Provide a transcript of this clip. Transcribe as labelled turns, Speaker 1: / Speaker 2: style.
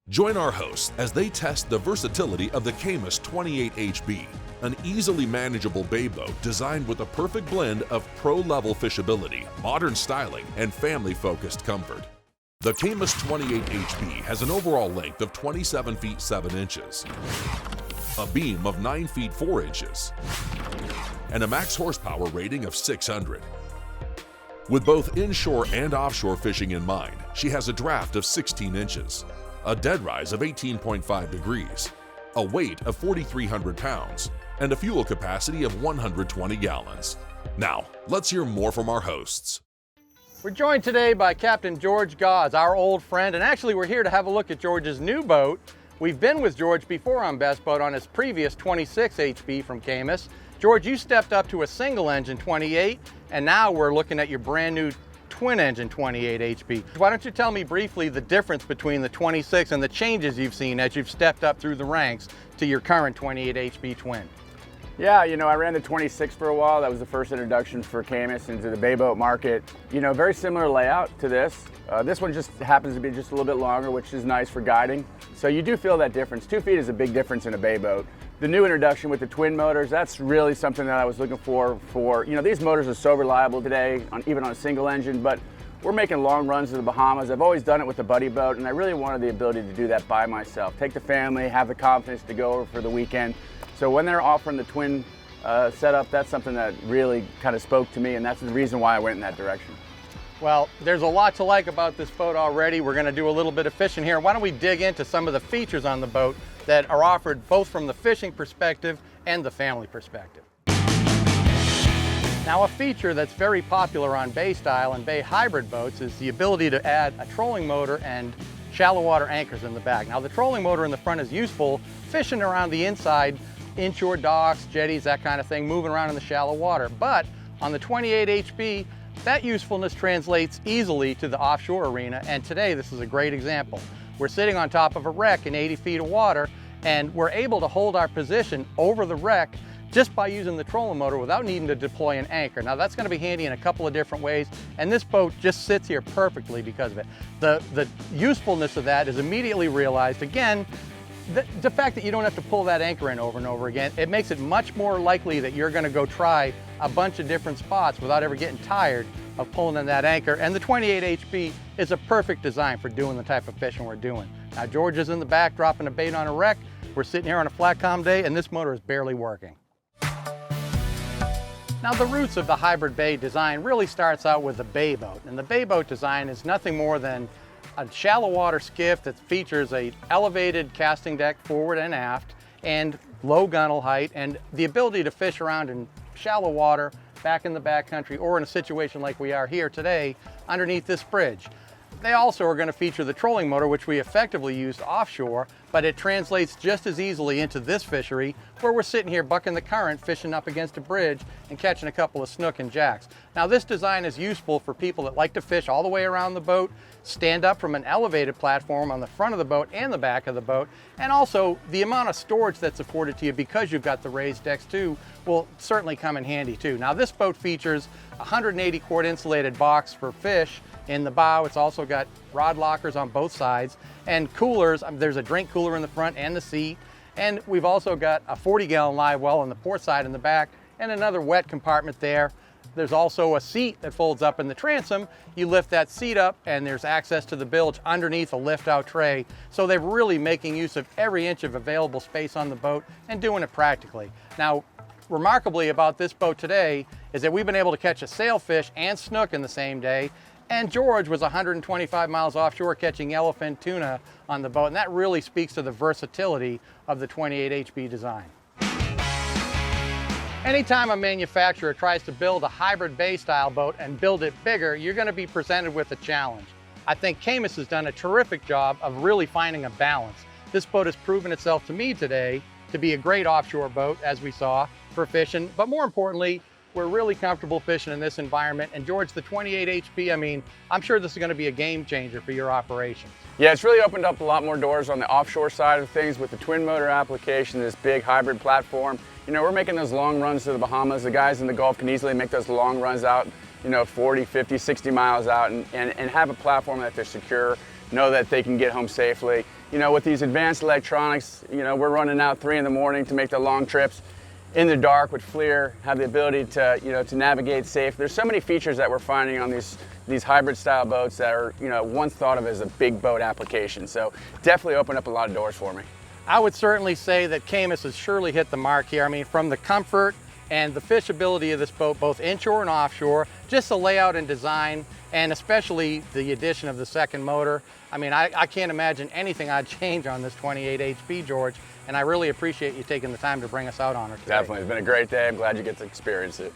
Speaker 1: Join our hosts as they test the versatility of the Caymus 28HB, an easily manageable bay boat designed with a perfect blend of pro-level fishability, modern styling, and family-focused comfort. The Caymus 28HB has an overall length of 27 feet 7 inches, a beam of 9 feet 4 inches, and a max horsepower rating of 600. With both inshore and offshore fishing in mind, she has a draft of 16 inches, a deadrise of 18.5 degrees, a weight of 4,300 pounds, and a fuel capacity of 120 gallons. Now, let's hear more from our hosts.
Speaker 2: We're joined today by Captain George Gause, our old friend, and actually we're here to have a look at George's new boat. We've been with George before on Best Boat on his previous 26 HB from Caymus. George, you stepped up to a single engine 28, and now we're looking at your brand new twin engine 28 HB. Why don't you tell me briefly the difference between the 26 and the changes you've seen as you've stepped up through the ranks to your current 28 HB twin?
Speaker 3: Yeah, I ran the 26 for a while. That was the first introduction for Caymus into the bay boat market. Very similar layout to this. This one just happens to be just a little bit longer, which is nice for guiding. So you do feel that difference. 2 feet is a big difference in a bay boat. The new introduction with the twin motors, that's really something that I was looking for. These motors are so reliable today, even on a single engine, but we're making long runs to the Bahamas. I've always done it with a buddy boat, and I really wanted the ability to do that by myself. Take the family, have the confidence to go over for the weekend. So when they're offering the twin setup, that's something that really kind of spoke to me, and that's the reason why I went in that direction.
Speaker 2: Well, there's a lot to like about this boat already. We're going to do a little bit of fishing here. Why don't we dig into some of the features on the boat that are offered both from the fishing perspective and the family perspective. Now, a feature that's very popular on bay style and bay hybrid boats is the ability to add a trolling motor and shallow water anchors in the back. Now, the trolling motor in the front is useful fishing around the inside, inshore docks, jetties, that kind of thing, moving around in the shallow water. But on the 28 HB, that usefulness translates easily to the offshore arena, and today this is a great example. We're sitting on top of a wreck in 80 feet of water, and we're able to hold our position over the wreck just by using the trolling motor without needing to deploy an anchor. Now, that's going to be handy in a couple of different ways, and this boat just sits here perfectly because of it. The usefulness of that is immediately realized. Again, the fact that you don't have to pull that anchor in over and over again, it makes it much more likely that you're going to go try a bunch of different spots without ever getting tired of pulling in that anchor. And the 28 HB is a perfect design for doing the type of fishing we're doing. Now, George is in the back dropping a bait on a wreck. We're sitting here on a flat calm day, and this motor is barely working. Now, the roots of the hybrid bay design really starts out with the bay boat. And the bay boat design is nothing more than a shallow water skiff that features a elevated casting deck forward and aft and low gunnel height and the ability to fish around in shallow water back in the backcountry or in a situation like we are here today underneath this bridge. They also are going to feature the trolling motor, which we effectively used offshore, but it translates just as easily into this fishery where we're sitting here bucking the current, fishing up against a bridge and catching a couple of snook and jacks. Now, this design is useful for people that like to fish all the way around the boat, stand up from an elevated platform on the front of the boat and the back of the boat, and also the amount of storage that's afforded to you because you've got the raised decks too will certainly come in handy too. Now, this boat features a 180 quart insulated box for fish in the bow. It's also got rod lockers on both sides and coolers. There's a drink cooler in the front and the seat. And we've also got a 40-gallon live well on the port side in the back and another wet compartment there. There's also a seat that folds up in the transom. You lift that seat up and there's access to the bilge underneath a lift-out tray. So they're really making use of every inch of available space on the boat and doing it practically. Now, remarkably about this boat today is that we've been able to catch a sailfish and snook in the same day. And George was 125 miles offshore catching yellowfin tuna on the boat, and that really speaks to the versatility of the 28 HB design. Anytime a manufacturer tries to build a hybrid bay style boat and build it bigger, you're going to be presented with a challenge. I think Caymus has done a terrific job of really finding a balance. This boat has proven itself to me today to be a great offshore boat, as we saw, for fishing, but more importantly, we're really comfortable fishing in this environment. And George, the 28 HB, I'm sure this is going to be a game changer for your operations.
Speaker 3: Yeah, it's really opened up a lot more doors on the offshore side of things with the twin motor application, this big hybrid platform. We're making those long runs to the Bahamas. The guys in the Gulf can easily make those long runs out, 40, 50, 60 miles out and have a platform that they're secure, know that they can get home safely. you know, with these advanced electronics, you know, we're running out 3 in the morning to make the long trips in the dark with FLIR, have the ability to, you know, to navigate safe. There's so many features that we're finding on these hybrid style boats that are, you know, once thought of as a big boat application. So definitely opened up a lot of doors for me.
Speaker 2: I would certainly say that Caymus has surely hit the mark here. I mean, from the comfort and the fishability of this boat, both inshore and offshore, just the layout and design, and especially the addition of the second motor. I mean, I can't imagine anything I'd change on this 28 HP, George, and I really appreciate you taking the time to bring us out on it today.
Speaker 3: Definitely, it's been a great day. I'm glad you get to experience it.